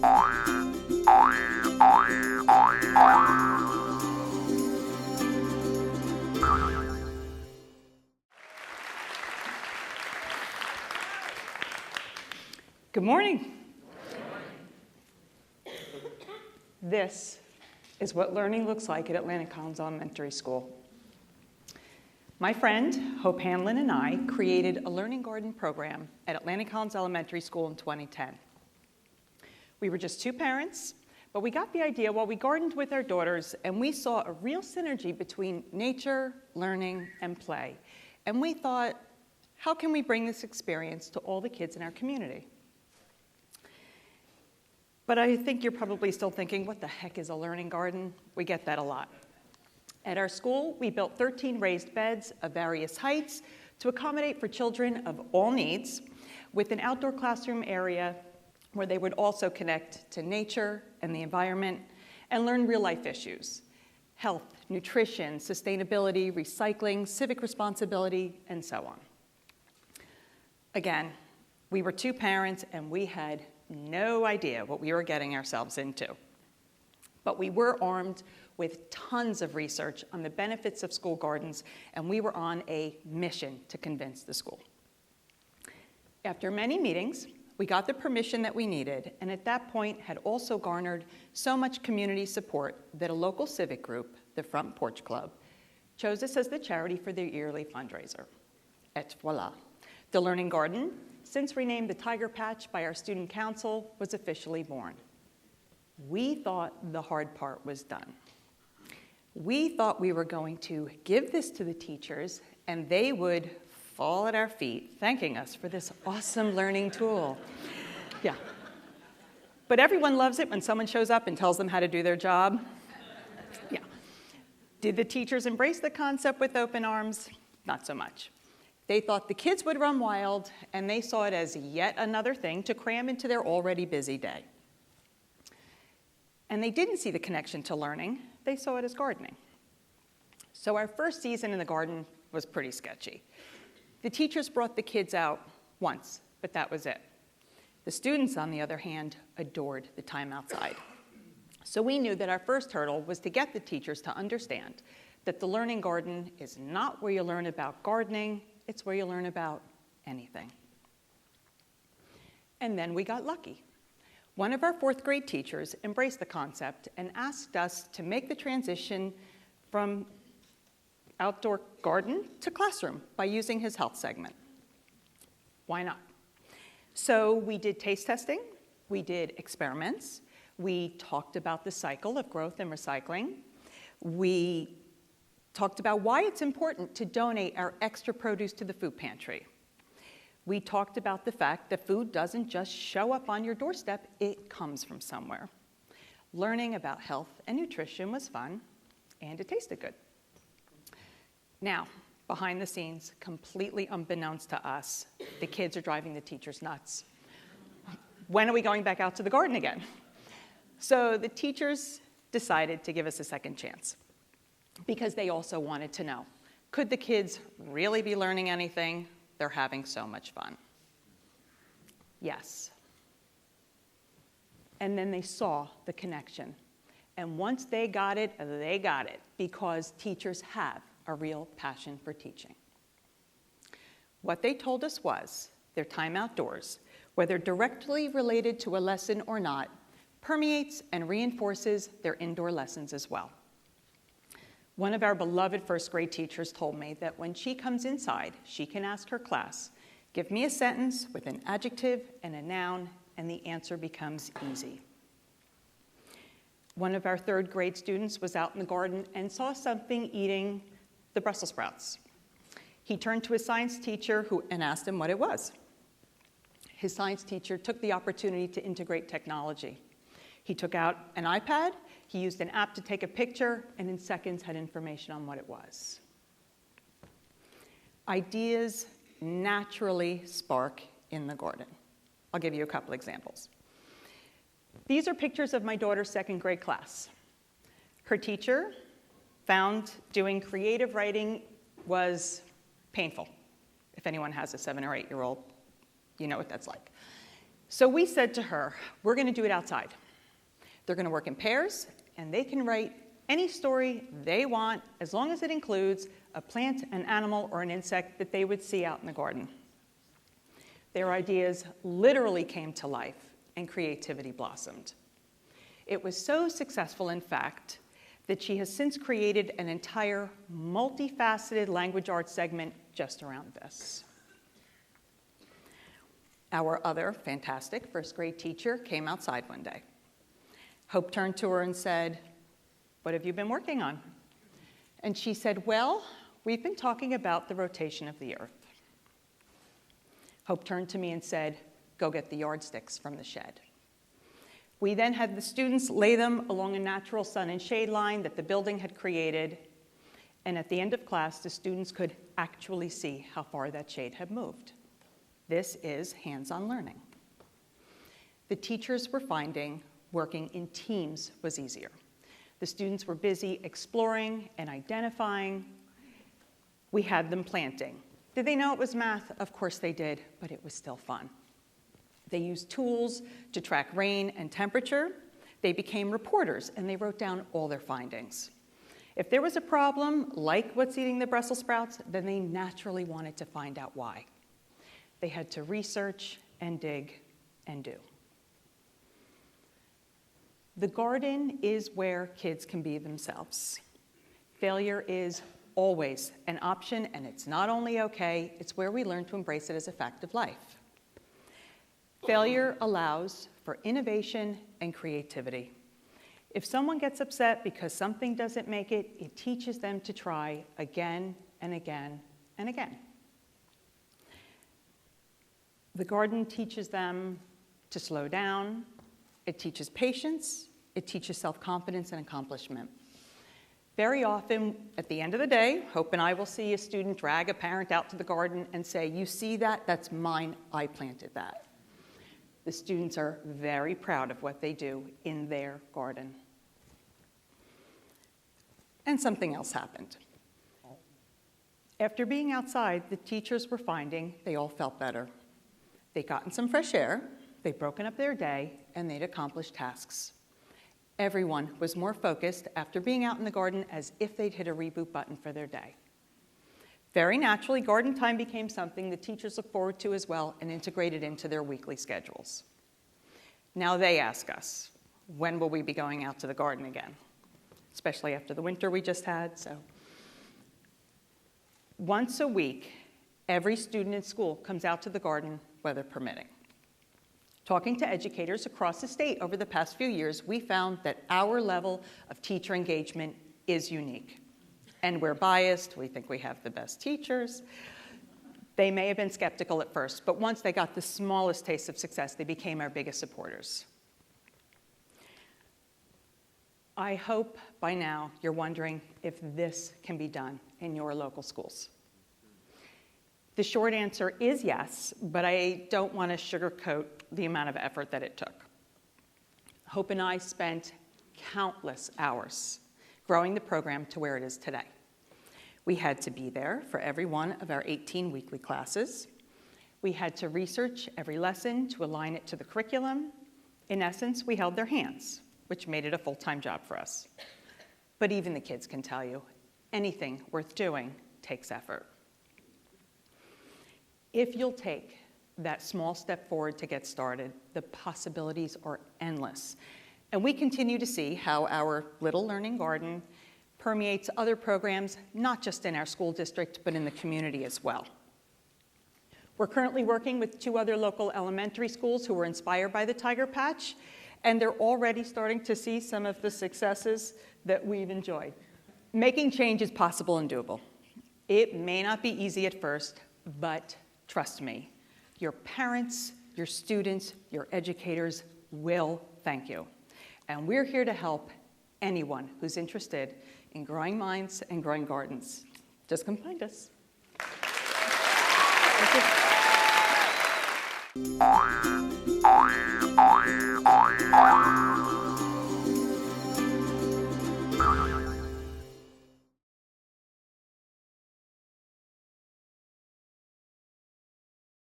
Good morning. This is what learning looks like at Atlantic Highlands Elementary School. My friend, Hope Hanlon, and I created a learning garden program at Atlantic Highlands Elementary School in 2010. We were just two parents, but we got the idea while we gardened with our daughters, and we saw a real synergy between nature, learning, and play. And we thought, how can we bring this experience to all the kids in our community? But I think you're probably still thinking, what the heck is a learning garden? We get that a lot. At our school, we built 13 raised beds of various heights to accommodate for children of all needs, with an outdoor classroom area where they would also connect to nature and the environment and learn real-life issues: health, nutrition, sustainability, recycling, civic responsibility, and so on. Again, we were two parents and we had no idea what we were getting ourselves into. But we were armed with tons of research on the benefits of school gardens, and we were on a mission to convince the school. After many meetings, we got the permission that we needed, and at that point had also garnered so much community support that a local civic group, the Front Porch Club, chose us as the charity for their yearly fundraiser. Et voila. The Learning Garden, since renamed the Tiger Patch by our student council, was officially born. We thought the hard part was done. We thought we were going to give this to the teachers and they would fall at our feet, thanking us for this awesome learning tool. Yeah. But everyone loves it when someone shows up and tells them how to do their job. Yeah. Did the teachers embrace the concept with open arms? Not so much. They thought the kids would run wild, and they saw it as yet another thing to cram into their already busy day. And they didn't see the connection to learning. They saw it as gardening. So our first season in the garden was pretty sketchy. The teachers brought the kids out once, but that was it. The students, on the other hand, adored the time outside. So we knew that our first hurdle was to get the teachers to understand that the learning garden is not where you learn about gardening, it's where you learn about anything. And then we got lucky. One of our fourth grade teachers embraced the concept and asked us to make the transition from outdoor garden to classroom by using his health segment. Why not? So we did taste testing, we did experiments, we talked about the cycle of growth and recycling, we talked about why it's important to donate our extra produce to the food pantry. We talked about the fact that food doesn't just show up on your doorstep, it comes from somewhere. Learning about health and nutrition was fun, and it tasted good. Now, behind the scenes, completely unbeknownst to us, the kids are driving the teachers nuts. When are we going back out to the garden again? So the teachers decided to give us a second chance, because they also wanted to know, could the kids really be learning anything? They're having so much fun. Yes. And then they saw the connection. And once they got it, because teachers have a real passion for teaching. What they told us was their time outdoors, whether directly related to a lesson or not, permeates and reinforces their indoor lessons as well. One of our beloved first grade teachers told me that when she comes inside, she can ask her class, give me a sentence with an adjective and a noun, and the answer becomes easy. One of our third grade students was out in the garden and saw something eating the Brussels sprouts. He turned to his science teacher and asked him what it was. His science teacher took the opportunity to integrate technology. He took out an iPad, he used an app to take a picture, and in seconds had information on what it was. Ideas naturally spark in the garden. I'll give you a couple examples. These are pictures of my daughter's second grade class. Her teacher found doing creative writing was painful. If anyone has a 7 or 8-year-old, you know what that's like. So we said to her, we're going to do it outside. They're going to work in pairs, and they can write any story they want as long as it includes a plant, an animal, or an insect that they would see out in the garden. Their ideas literally came to life, and creativity blossomed. It was so successful, in fact, that she has since created an entire multifaceted language arts segment just around this. Our other fantastic first grade teacher came outside one day. Hope turned to her and said, "What have you been working on?" And she said, "Well, we've been talking about the rotation of the earth." Hope turned to me and said, "Go get the yardsticks from the shed." We then had the students lay them along a natural sun and shade line that the building had created, and at the end of class, the students could actually see how far that shade had moved. This is hands-on learning. The teachers were finding working in teams was easier. The students were busy exploring and identifying. We had them planting. Did they know it was math? Of course they did, but it was still fun. They used tools to track rain and temperature. They became reporters, and they wrote down all their findings. If there was a problem, like what's eating the Brussels sprouts, then they naturally wanted to find out why. They had to research and dig and do. The garden is where kids can be themselves. Failure is always an option, and it's not only okay, it's where we learn to embrace it as a fact of life. Failure allows for innovation and creativity. If someone gets upset because something doesn't make it, it teaches them to try again and again and again. The garden teaches them to slow down. It teaches patience. It teaches self-confidence and accomplishment. Very often, at the end of the day, Hope and I will see a student drag a parent out to the garden and say, "You see that? That's mine. I planted that." The students are very proud of what they do in their garden. And something else happened. After being outside, the teachers were finding they all felt better. They'd gotten some fresh air, they'd broken up their day, and they'd accomplished tasks. Everyone was more focused after being out in the garden as if they'd hit a reboot button for their day. Very naturally, garden time became something the teachers look forward to as well and integrated into their weekly schedules. Now they ask us, when will we be going out to the garden again? Especially after the winter we just had, so. Once a week, every student in school comes out to the garden, weather permitting. Talking to educators across the state over the past few years, we found that our level of teacher engagement is unique. And we're biased, we think we have the best teachers. They may have been skeptical at first, but once they got the smallest taste of success, they became our biggest supporters. I hope by now you're wondering if this can be done in your local schools. The short answer is yes, but I don't want to sugarcoat the amount of effort that it took. Hope and I spent countless hours growing the program to where it is today. We had to be there for every one of our 18 weekly classes. We had to research every lesson to align it to the curriculum. In essence, we held their hands, which made it a full-time job for us. But even the kids can tell you, anything worth doing takes effort. If you'll take that small step forward to get started, the possibilities are endless. And we continue to see how our little learning garden permeates other programs, not just in our school district, but in the community as well. We're currently working with 2 other local elementary schools who were inspired by the Tiger Patch, and they're already starting to see some of the successes that we've enjoyed. Making change is possible and doable. It may not be easy at first, but trust me, your parents, your students, your educators will thank you. And we're here to help anyone who's interested in growing minds and growing gardens. Just come find us. Thank you.